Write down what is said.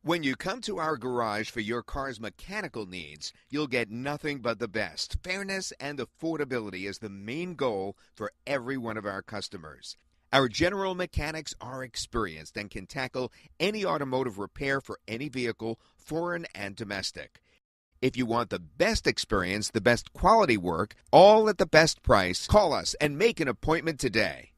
When you come to our garage for your car's mechanical needs, you'll get nothing but the best. Fairness and affordability is the main goal for every one of our customers. Our general mechanics are experienced and can tackle any automotive repair for any vehicle, foreign and domestic. If you want the best experience, the best quality work, all at the best price, call us and make an appointment today.